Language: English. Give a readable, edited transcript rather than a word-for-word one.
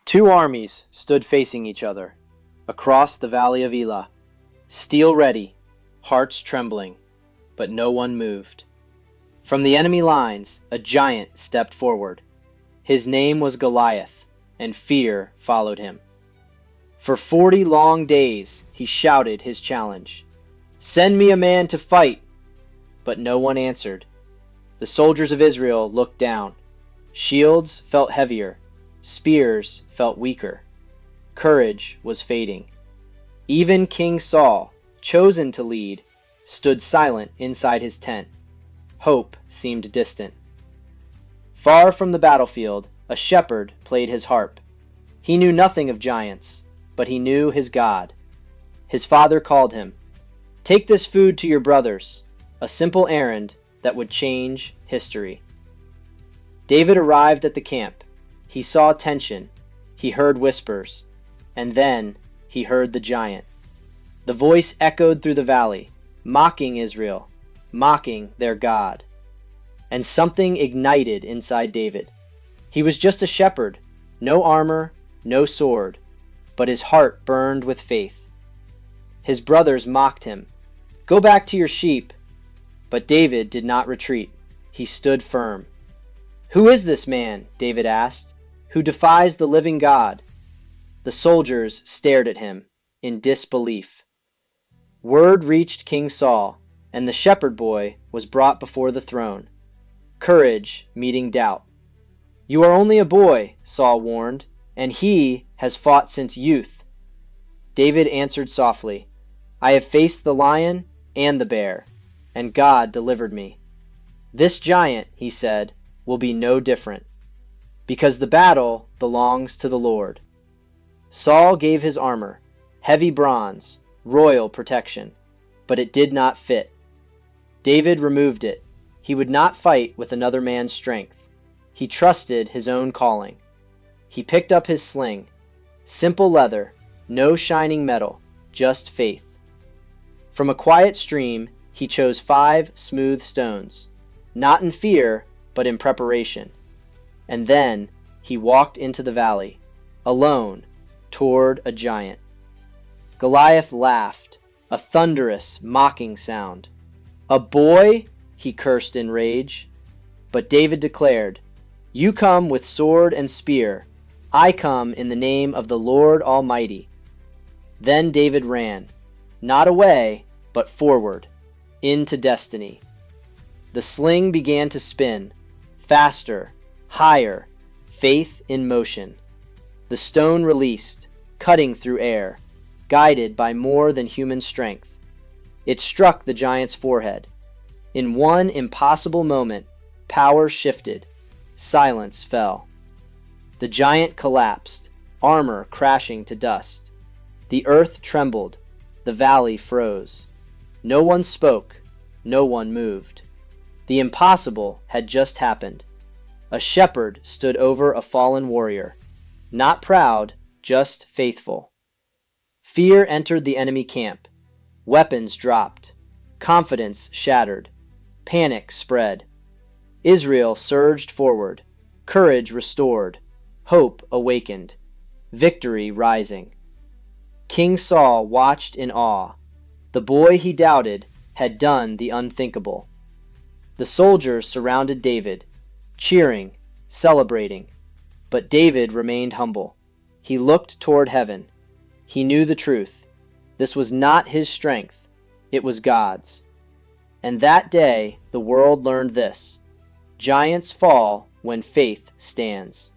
Two armies stood facing each other, across the valley of Elah, steel ready, hearts trembling, but no one moved. From the enemy lines, a giant stepped forward. His name was Goliath, and fear followed him. For 40 long days he shouted his challenge, "Send me a man to fight!" But no one answered. The soldiers of Israel looked down. Shields felt heavier. Spears felt weaker. Courage was fading. Even King Saul, chosen to lead, stood silent inside his tent. Hope seemed distant. Far from the battlefield, a shepherd played his harp. He knew nothing of giants, but he knew his God. His father called him, "Take this food to your brothers," a simple errand that would change history. David arrived at the camp. He saw tension, he heard whispers, and then he heard the giant. The voice echoed through the valley, mocking Israel, mocking their God. And something ignited inside David. He was just a shepherd, no armor, no sword, but his heart burned with faith. His brothers mocked him, "Go back to your sheep." But David did not retreat. He stood firm. "Who is this man," David asked, "who defies the living God?" The soldiers stared at him in disbelief. Word reached King Saul, and the shepherd boy was brought before the throne. Courage meeting doubt. "You are only a boy," Saul warned, "and he has fought since youth." David answered softly, "I have faced the lion and the bear, and God delivered me. This giant," he said, "will be no different, because the battle belongs to the Lord." Saul gave his armor, heavy bronze, royal protection, but it did not fit. David removed it. He would not fight with another man's strength. He trusted his own calling. He picked up his sling. Simple leather, no shining metal, just faith. From a quiet stream, he chose 5 smooth stones, not in fear, but in preparation. And then he walked into the valley, alone, toward a giant. Goliath laughed, a thunderous, mocking sound. "A boy?" he cursed in rage. But David declared, "You come with sword and spear. I come in the name of the Lord Almighty." Then David ran, not away, but forward, into destiny. The sling began to spin, faster, higher, faith in motion. The stone released, cutting through air, guided by more than human strength. It struck the giant's forehead. In one impossible moment, power shifted, silence fell. The giant collapsed, armor crashing to dust. The earth trembled, the valley froze. No one spoke, no one moved. The impossible had just happened. A shepherd stood over a fallen warrior, not proud, just faithful. Fear entered the enemy camp. Weapons dropped. Confidence shattered. Panic spread. Israel surged forward. Courage restored. Hope awakened. Victory rising. King Saul watched in awe. The boy he doubted had done the unthinkable. The soldiers surrounded David, cheering, celebrating. But David remained humble. He looked toward heaven. He knew the truth. This was not his strength. It was God's. And that day the world learned this: giants fall when faith stands.